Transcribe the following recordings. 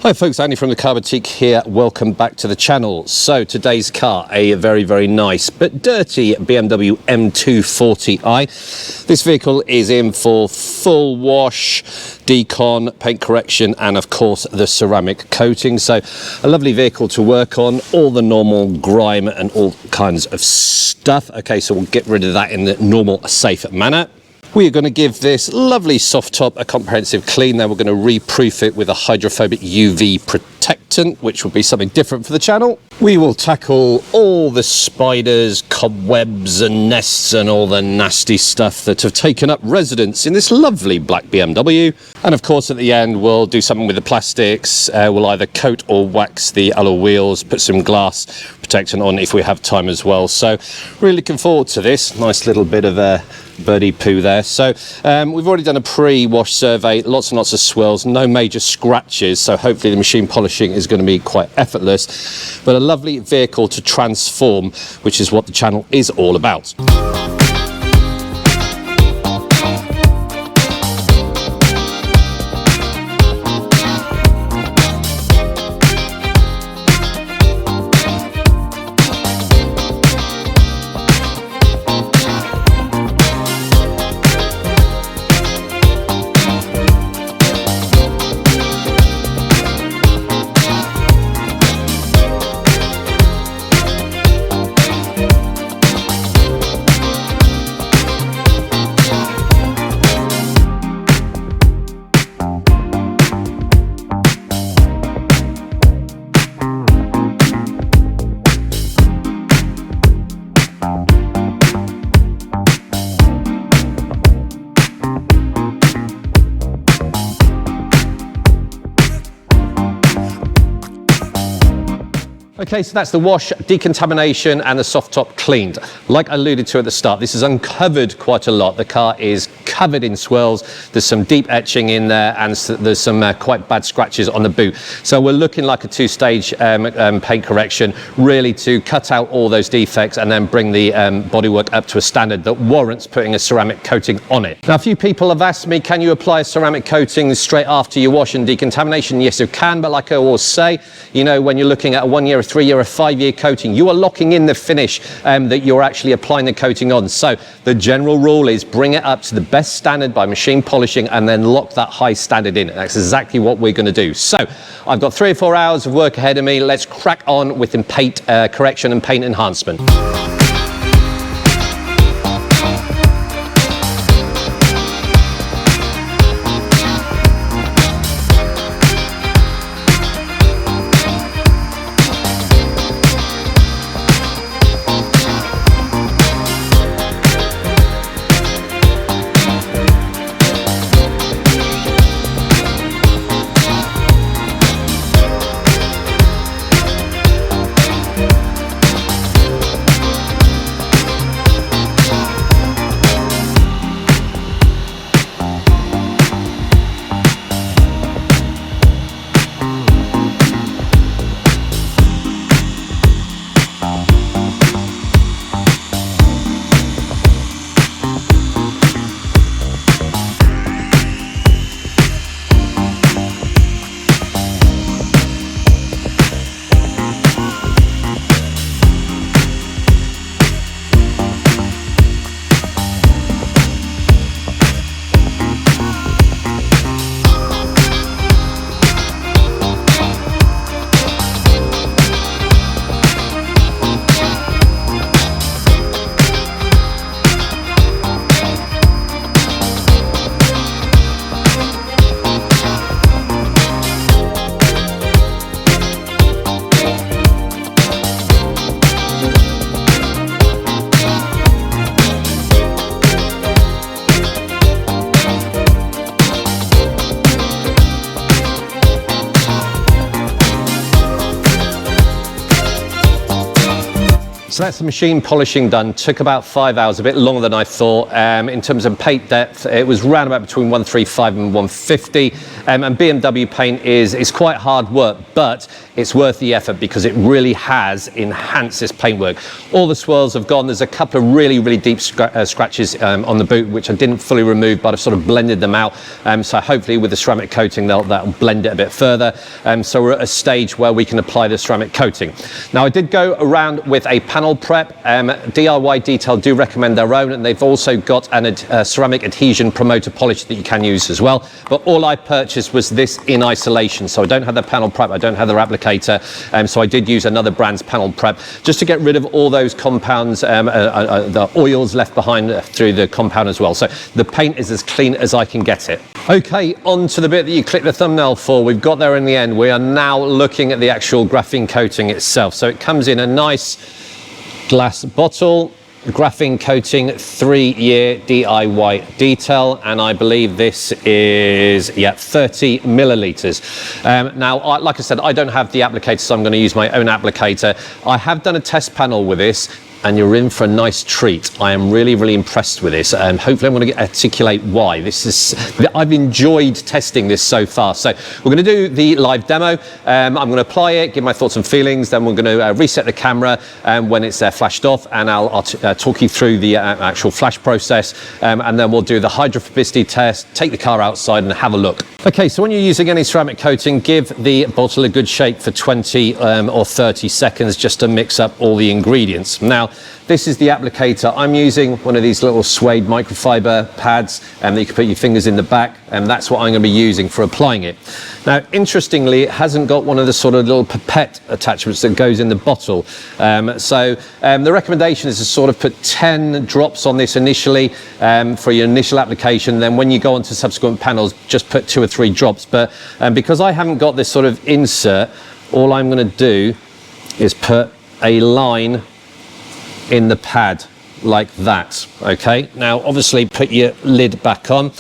Hi folks, Andy from the Car Boutique here. Welcome back to the channel. So today's car, a very, very nice but dirty BMW M240i. This vehicle is in for full wash, decon, paint correction, and of course the ceramic coating. So a lovely vehicle to work on, all the normal grime and all kinds of stuff. Okay, so we'll get rid of that in the normal, safe manner. We are going to give this lovely soft top a comprehensive clean. Then we're going to reproof it with a hydrophobic UV protectant, which will be something different for the channel. We will tackle all the spiders, cobwebs and nests and all the nasty stuff that have taken up residence in this lovely black BMW. And of course at the end we'll do something with the plastics. We'll either coat or wax the alloy wheels, put some glass protectant on if we have time as well. So really looking forward to this. Nice little bit of a birdie poo there. So we've already done a pre-wash survey, lots and lots of swirls, no major scratches, so hopefully the machine polishing is going to be quite effortless, but a lovely vehicle to transform, which is what the channel is all about. Okay, so that's the wash, decontamination and the soft top cleaned. Like I alluded to at the start, this has uncovered quite a lot. The car is covered in swirls. There's some deep etching in there and there's some quite bad scratches on the boot. So we're looking like a two-stage paint correction, really to cut out all those defects and then bring the bodywork up to a standard that warrants putting a ceramic coating on it. Now, a few people have asked me, can you apply a ceramic coating straight after you wash and decontamination? Yes, you can, but like I always say, you know, when you're looking at a 1 year, a 3 year, a 5 year coating, you are locking in the finish that you're actually applying the coating on. So the general rule is bring it up to the best standard by machine polishing and then lock that high standard in. That's exactly what we're going to do. So I've got 3 or 4 hours of work ahead of me. Let's crack on with the paint correction and paint enhancement. So that's the machine polishing done. Took about 5 hours, a bit longer than I thought. In terms of paint depth, it was round about between 135 and 150. And BMW paint is quite hard work, but it's worth the effort because it really has enhanced this paintwork. All the swirls have gone. There's a couple of really, really deep scratches on the boot, which I didn't fully remove, but I've sort of blended them out. So hopefully with the ceramic coating, that'll blend it a bit further. So we're at a stage where we can apply the ceramic coating. Now, I did go around with a panel prep. Diydetail do recommend their own, and they've also got a ceramic adhesion promoter polish that you can use as well. But all I purchased was this in isolation. So I don't have the panel prep, I don't have their applicator. So I did use another brand's panel prep just to get rid of all those compounds, the oils left behind through the compound as well. So the paint is as clean as I can get it. Okay, on to the bit that you clicked the thumbnail for. We've got there in the end. We are now looking at the actual graphene coating itself. So it comes in a nice glass bottle, graphene coating, 3-year diydetail, and I believe this is 30 milliliters. Now, like I said, I don't have the applicator, so I'm going to use my own applicator. I have done a test panel with this, and you're in for a nice treat. I am really, really impressed with this, and hopefully I'm going to articulate why. I've enjoyed testing this so far. So we're going to do the live demo. I'm going to apply it, give my thoughts and feelings, then we're going to reset the camera when it's flashed off, and I'll talk you through the actual flash process, and then we'll do the hydrophobicity test, take the car outside and have a look. Okay, so when you're using any ceramic coating, give the bottle a good shake for 20 or 30 seconds just to mix up all the ingredients. Now, this is the applicator. I'm using one of these little suede microfiber pads that you can put your fingers in the back, and that's what I'm going to be using for applying it. Now, interestingly, it hasn't got one of the sort of little pipette attachments that goes in the bottle. The recommendation is to sort of put 10 drops on this initially for your initial application. Then when you go on to subsequent panels, just put 2 or 3 drops. But because I haven't got this sort of insert, all I'm going to do is put a line in the pad like that. Okay, now obviously put your lid back on.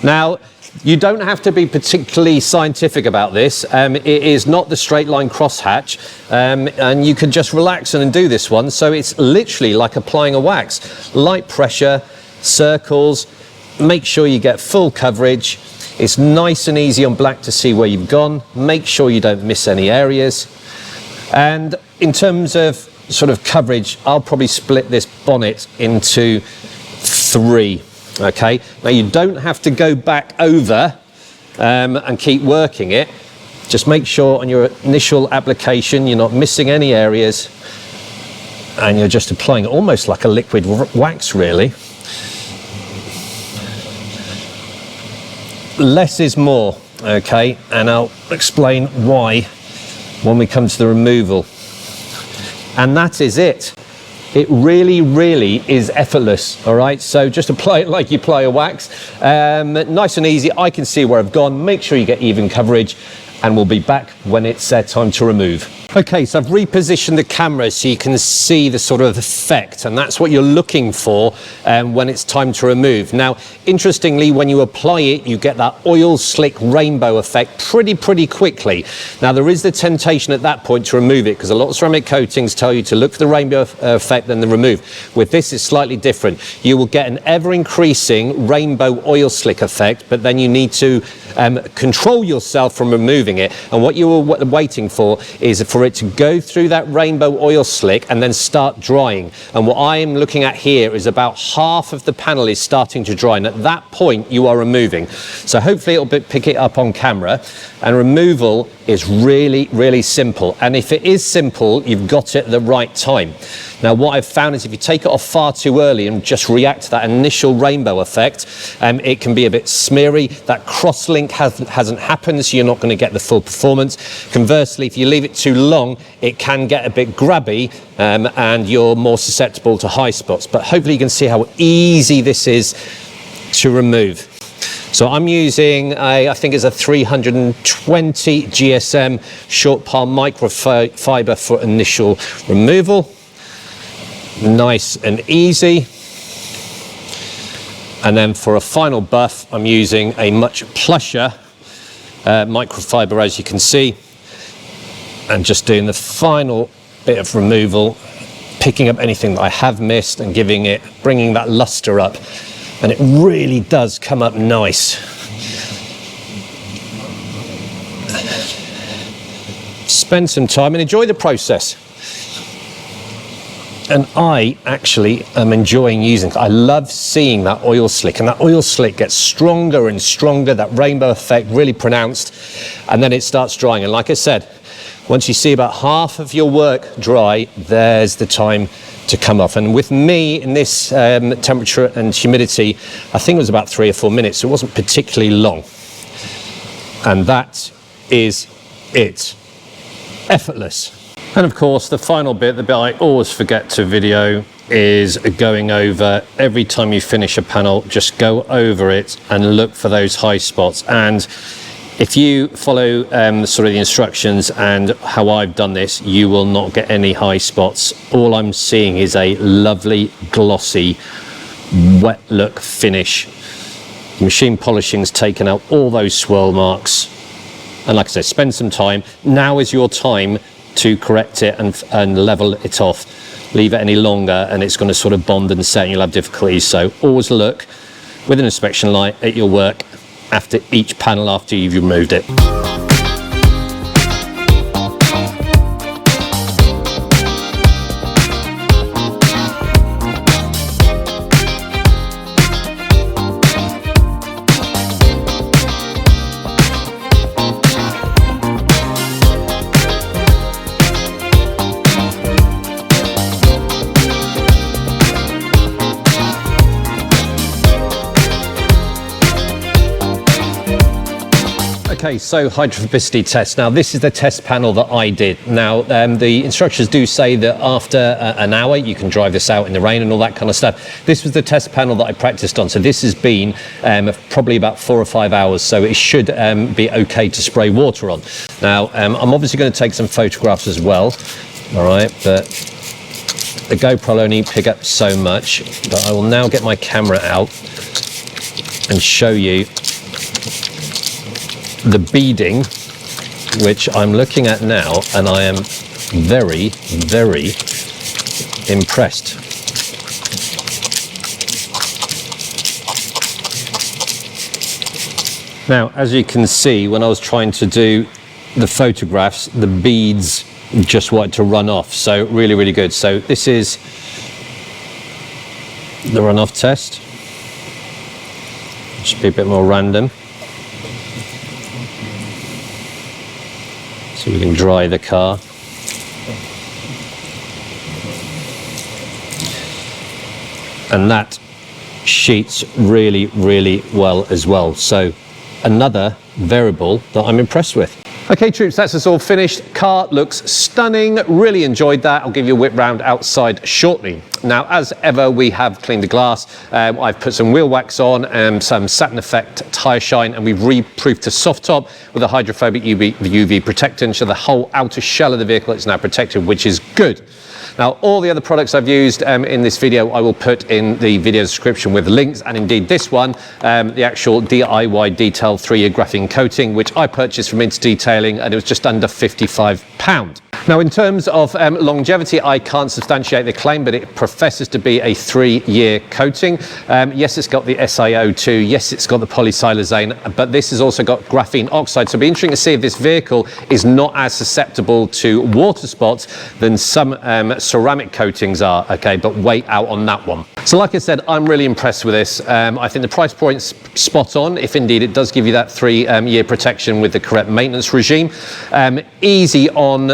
Now, you don't have to be particularly scientific about this. It is not the straight line crosshatch, and you can just relax and do this one. So it's literally like applying a wax. Light pressure, circles, make sure you get full coverage. It's nice and easy on black to see where you've gone. Make sure you don't miss any areas. And in terms of sort of coverage, I'll probably split this bonnet into 3. Okay, now you don't have to go back over and keep working it. Just make sure on your initial application you're not missing any areas, and you're just applying almost like a liquid wax, really. Less is more, okay, and I'll explain why when we come to the removal. And that is it. It really, really is effortless, all right? So just apply it like you apply a wax. Nice and easy. I can see where I've gone. Make sure you get even coverage, and we'll be back when it's time to remove. Okay, so I've repositioned the camera so you can see the sort of effect, and that's what you're looking for when it's time to remove. Now, interestingly, when you apply it, you get that oil slick rainbow effect pretty quickly. Now, there is the temptation at that point to remove it, because a lot of ceramic coatings tell you to look for the rainbow effect and then remove. With this, it's slightly different. You will get an ever-increasing rainbow oil slick effect, but then you need to control yourself from removing it. And what you are waiting for is for it to go through that rainbow oil slick and then start drying. And what I am looking at here is about half of the panel is starting to dry, and at that point you are removing. So hopefully it'll pick it up on camera. And removal is really simple, and if it is simple, you've got it at the right time. Now, what I've found is if you take it off far too early and just react to that initial rainbow effect, it can be a bit smeary. That cross-link hasn't happened, so you're not going to get the full performance. Conversely, if you leave it too long, it can get a bit grubby, and you're more susceptible to high spots. But hopefully you can see how easy this is to remove. So I'm using I think it's a 320 GSM short pile microfiber for initial removal. Nice and easy. And then for a final buff, I'm using a much plusher microfiber, as you can see, and just doing the final bit of removal, picking up anything that I have missed and bringing that luster up. And it really does come up nice. Spend some time and enjoy the process. And I actually am enjoying using it. I love seeing that oil slick, and that oil slick gets stronger and stronger, that rainbow effect really pronounced, and then it starts drying. And like I said, once you see about half of your work dry, there's the time to come off. And with me in this temperature and humidity, I think it was about 3 or 4 minutes, so it wasn't particularly long. And that is it. Effortless. And of course, the final bit, the bit I always forget to video, is going over every time you finish a panel. Just go over it and look for those high spots. And if you follow sort of the instructions and how I've done this, you will not get any high spots. All I'm seeing is a lovely, glossy, wet look finish. Machine polishing's taken out all those swirl marks. And like I said, spend some time. Now is your time to correct it and level it off. Leave it any longer and it's going to sort of bond and set and you'll have difficulties. So always look with an inspection light at your work after each panel after you've removed it. Okay, so hydrophobicity test. Now this is the test panel that I did. Now the instructions do say that after an hour you can drive this out in the rain and all that kind of stuff. This was the test panel that I practiced on. So this has been probably about 4 or 5 hours. So it should be okay to spray water on. Now I'm obviously going to take some photographs as well. All right, but the GoPro will only pick up so much. But I will now get my camera out and show you the beading, which I'm looking at now, and I am very, very impressed. Now, as you can see, when I was trying to do the photographs, the beads just wanted to run off. So really, really good. So this is the runoff test. Should be a bit more random. So we can dry the car. And that sheets really, really well as well. So another variable that I'm impressed with. Okay, troops, that's us all finished. Car looks stunning. Really enjoyed that. I'll give you a whip round outside shortly. Now, as ever, we have cleaned the glass. I've put some wheel wax on and some satin effect tyre shine, and we've re-proofed the soft top with a hydrophobic UV protectant, so the whole outer shell of the vehicle is now protected, which is good. Now, all the other products I've used in this video, I will put in the video description with links, and indeed this one, the actual diydetail 3-year graphene coating, which I purchased from Detailing, and it was just under £55. Now, in terms of longevity, I can't substantiate the claim, but it professes to be a 3-year coating. Yes, it's got the SiO2. Yes, it's got the polysilazane, but this has also got graphene oxide. So it'll be interesting to see if this vehicle is not as susceptible to water spots than some ceramic coatings are, okay, but wait out on that one. So like I said, I'm really impressed with this. I think the price point's spot on, if indeed it does give you that 3-year protection with the correct maintenance regime. Easy on,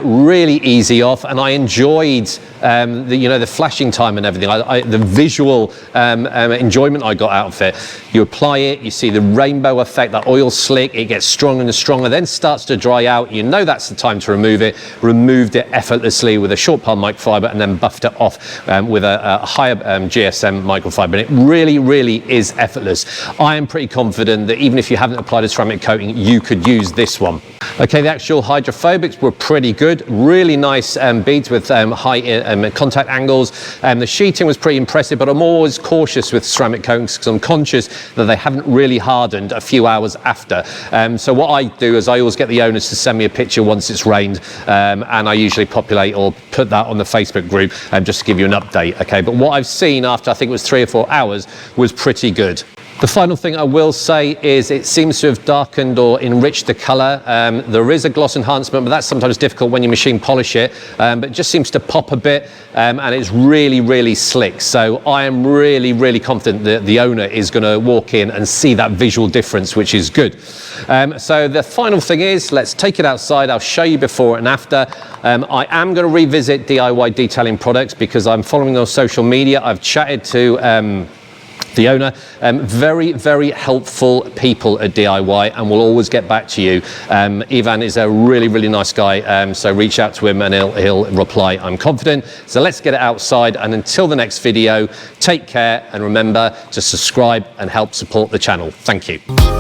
really easy off, and I enjoyed the flashing time and everything. The visual enjoyment I got out of it. You apply it, you see the rainbow effect, that oil slick, it gets stronger and stronger, then starts to dry out. You know that's the time to remove it. Removed it effortlessly with a short pile microfiber, and then buffed it off with a higher GSM microfiber. And it really, really is effortless. I am pretty confident that even if you haven't applied a ceramic coating, you could use this one. Okay, the actual hydrophobics were pretty good. Really nice beads with high contact angles. The sheeting was pretty impressive, but I'm always cautious with ceramic coatings because I'm conscious that they haven't really hardened a few hours after. So what I do is I always get the owners to send me a picture once it's rained, and I usually populate or put that on the Facebook group just to give you an update. Okay, but what I've seen after I think it was 3 or 4 hours was pretty good. The final thing I will say is it seems to have darkened or enriched the colour. There is a gloss enhancement, but that's sometimes difficult when you machine polish it, but it just seems to pop a bit, and it's really, really slick. So I am really, really confident that the owner is going to walk in and see that visual difference, which is good. So the final thing is, let's take it outside. I'll show you before and after. I am going to revisit DIY detailing products because I'm following on social media. I've chatted to the owner. Very, very helpful people at DIY, and will always get back to you. Ivan is a really, really nice guy, so reach out to him and he'll reply, I'm confident. So let's get it outside, and until the next video, take care, and remember to subscribe and help support the channel. Thank you.